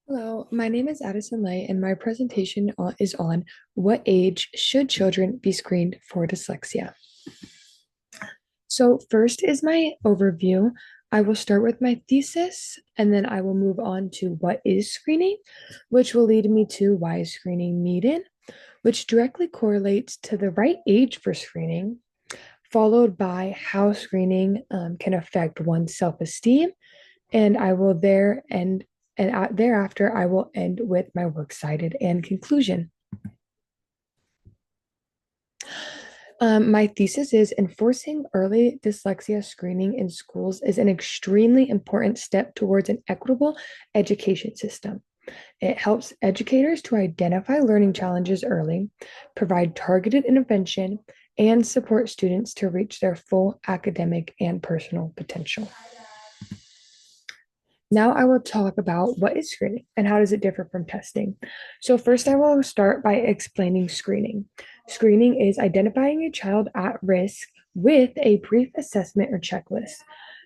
Hello, my name is Addison and my presentation is on what age should children be screened for dyslexia. So, first is my overview. I will start with my thesis and then I will move on to what is screening, which will lead me to why is screening needed, which directly correlates to the right age for screening, followed by how screening can affect one's self esteem, and I will there end and thereafter I will end with my works cited and conclusion. My thesis is enforcing early dyslexia screening in schools is an extremely important step towards an equitable education system. It helps educators to identify learning challenges early, provide targeted intervention, and support students to reach their full academic and personal potential. Now I will talk about what is screening and how does it differ from testing. So first I will start by explaining screening. Screening is identifying a child at risk with a brief assessment or checklist.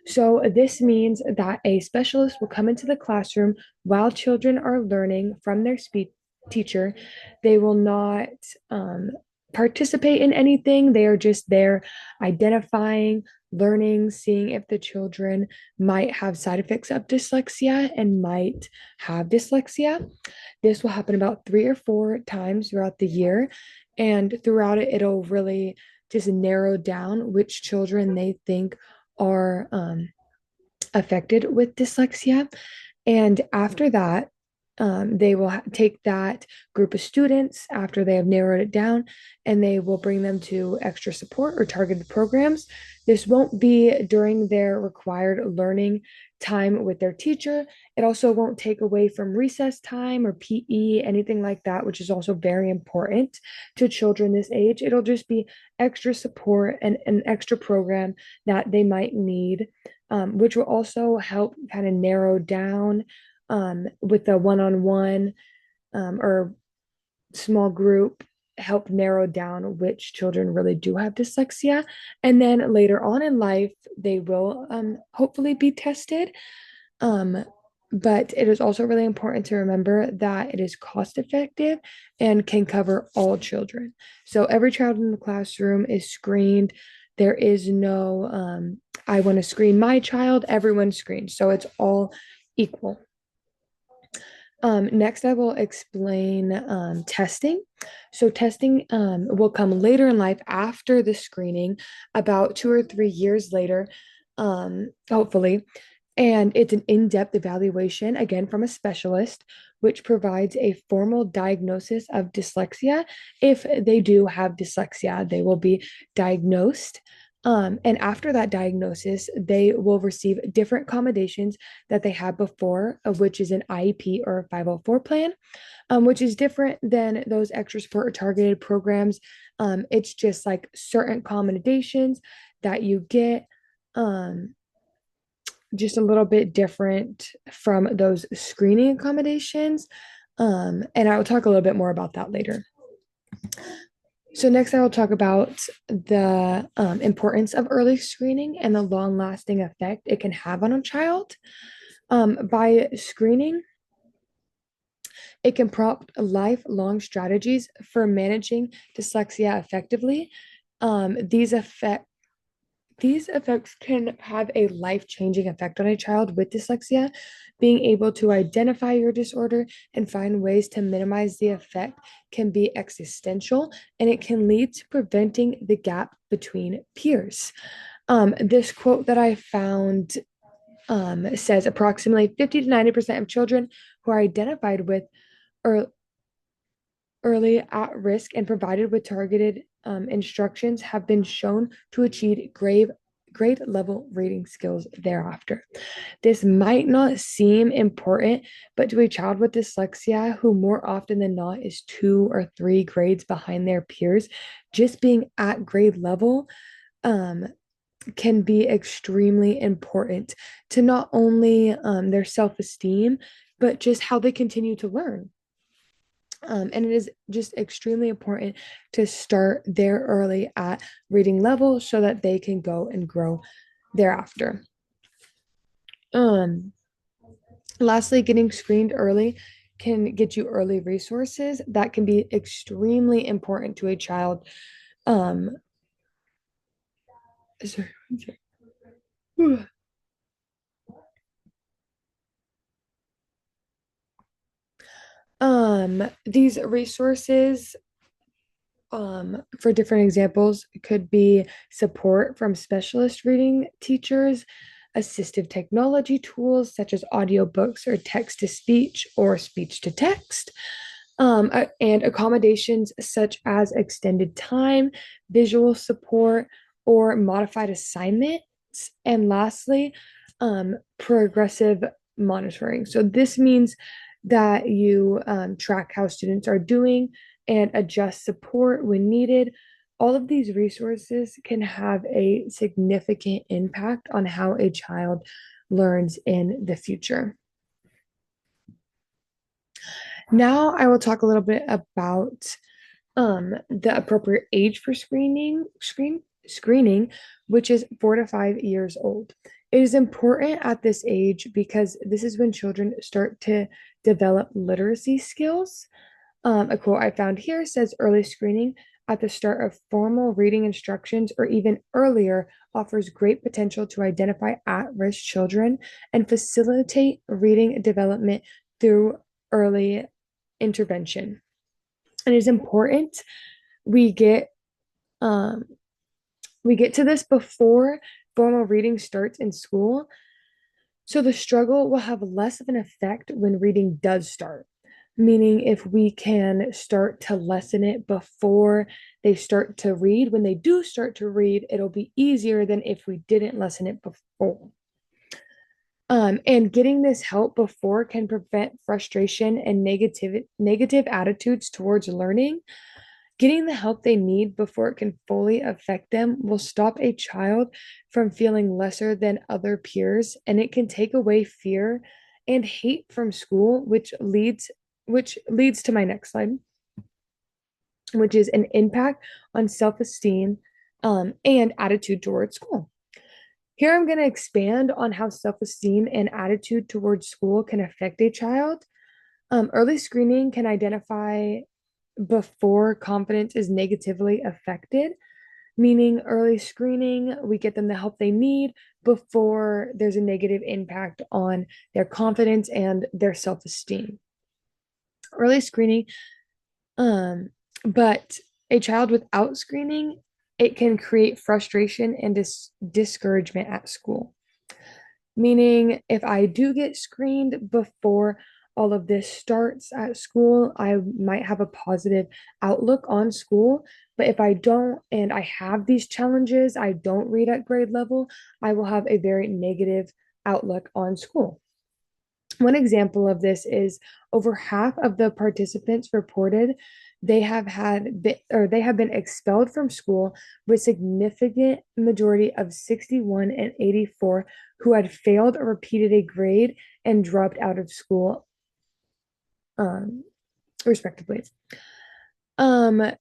So this means that a specialist will come into the classroom while children are learning from their speech teacher. They will not participate in anything. They are just there identifying, learning, seeing if the children might have side effects of dyslexia and might have dyslexia. This will happen about 3 or 4 times throughout the year. And throughout it, it'll really just narrow down which children they think are affected with dyslexia. And after that, they will take that group of students after they have narrowed it down and they will bring them to extra support or targeted programs. This won't be during their required learning time with their teacher. It also won't take away from recess time or PE, anything like that, which is also very important to children this age. It'll just be extra support and an extra program that they might need, which will also help kind of narrow down with the one-on-one or small group, help narrow down which children really do have dyslexia. And then later on in life, they will hopefully be tested. Um, but it is also really important to remember that it is cost effective and can cover all children. So every child in the classroom is screened. There is no, I want to screen my child, everyone's screened. So it's all equal. Next, I will explain testing. So, testing will come later in life after the screening, about 2 or 3 years later, hopefully. And it's an in depth evaluation, again, from a specialist, which provides a formal diagnosis of dyslexia. If they do have dyslexia, they will be diagnosed. And after that diagnosis, they will receive different accommodations that they had before, which is an IEP or a 504 plan, which is different than those extra support or targeted programs. It's just like certain accommodations that you get, just a little bit different from those screening accommodations. And I will talk a little bit more about that later. So next I will talk about the importance of early screening and the long-lasting effect it can have on a child. By screening, it can prompt lifelong strategies for managing dyslexia effectively. Um, these effect these effects can have a life-changing effect on a child with dyslexia. Being able to identify your disorder and find ways to minimize the effect can be existential, and it can lead to preventing the gap between peers. This quote that I found says approximately 50 to 90% of children who are identified with early at risk and provided with targeted instructions have been shown to achieve grade level reading skills thereafter. This might not seem important, but to a child with dyslexia who more often than not is 2 or 3 grades behind their peers, just being at grade level um, can be extremely important to not only their self-esteem, but just how they continue to learn. And it is just extremely important to start there early at reading level so that they can go and grow thereafter. Um, Lastly, getting screened early can get you early resources that can be extremely important to a child. Um, sorry, these resources, for different examples, could be support from specialist reading teachers, assistive technology tools such as audiobooks or text to speech or speech to text, and accommodations such as extended time, visual support, or modified assignments. And lastly, progressive monitoring. So this means that you track how students are doing and adjust support when needed. All of these resources can have a significant impact on how a child learns in the future. Now I will talk a little bit about the appropriate age for screening, which is 4 to 5 years old. It is important at this age because this is when children start to develop literacy skills. A quote I found here says early screening at the start of formal reading instructions or even earlier offers great potential to identify at-risk children and facilitate reading development through early intervention. And it is important we get um, we get to this before formal reading starts in school, so the struggle will have less of an effect when reading does start. Meaning, if we can start to lessen it before they start to read, when they do start to read, it'll be easier than if we didn't lessen it before. And getting this help before can prevent frustration and negative attitudes towards learning. Getting the help they need before it can fully affect them will stop a child from feeling lesser than other peers, and it can take away fear and hate from school, which leads to my next slide, which is an impact on self-esteem and attitude towards school. Here I'm going to expand on how self-esteem and attitude towards school can affect a child. Early screening can identify before confidence is negatively affected, meaning early screening, we get them the help they need before there's a negative impact on their confidence and their self-esteem. Early screening, um, but a child without screening, it can create frustration and discouragement at school. Meaning, if I do get screened before all of this starts at school, I might have a positive outlook on school. But if I don't, and I have these challenges, I don't read at grade level, I will have a very negative outlook on school. One example of this is over half of the participants reported they have been expelled from school, with significant majority of 61 and 84 who had failed or repeated a grade and dropped out of school, um, respectively. Um,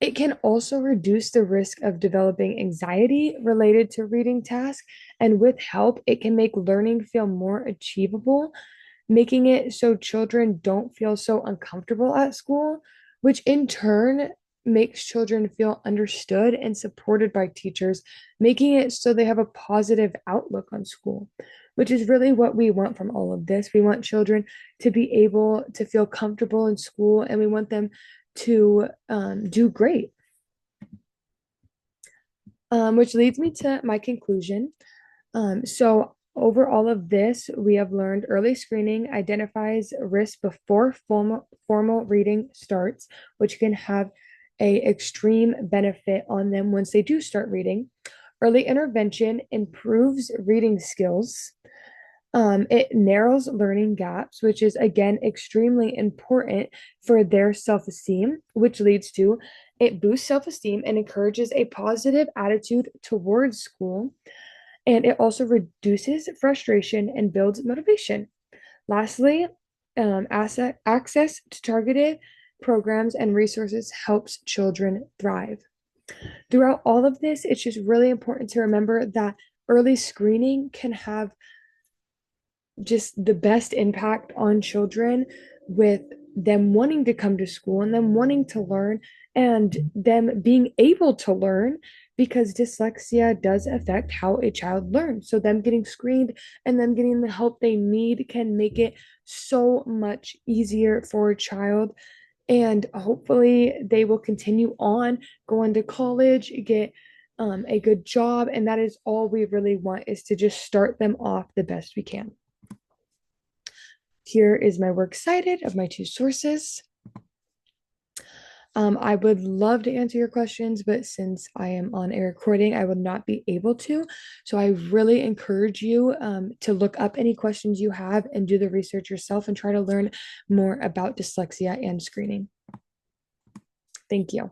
it can also reduce the risk of developing anxiety related to reading tasks, and with help, it can make learning feel more achievable, making it so children don't feel so uncomfortable at school, which in turn makes children feel understood and supported by teachers, making it so they have a positive outlook on school, which is really what we want from all of this. We want children to be able to feel comfortable in school, and we want them to do great. Which leads me to my conclusion. So over all of this, we have learned early screening identifies risk before formal reading starts, which can have a extreme benefit on them once they do start reading. Early intervention improves reading skills. It narrows learning gaps, which is again extremely important for their self-esteem, which leads to it boosts self-esteem and encourages a positive attitude towards school. And it also reduces frustration and builds motivation. Lastly, access to targeted programs and resources helps children thrive. Throughout all of this, it's just really important to remember that early screening can have just the best impact on children with them wanting to come to school and them wanting to learn and them being able to learn because dyslexia does affect how a child learns. So, them getting screened and them getting the help they need can make it so much easier for a child. And hopefully, they will continue on going to college, get a good job. And that is all we really want is to just start them off the best we can. Here is my works cited of my two sources. I would love to answer your questions, but since I am on a recording, I will not be able to. So I really encourage you to look up any questions you have and do the research yourself and try to learn more about dyslexia and screening. Thank you.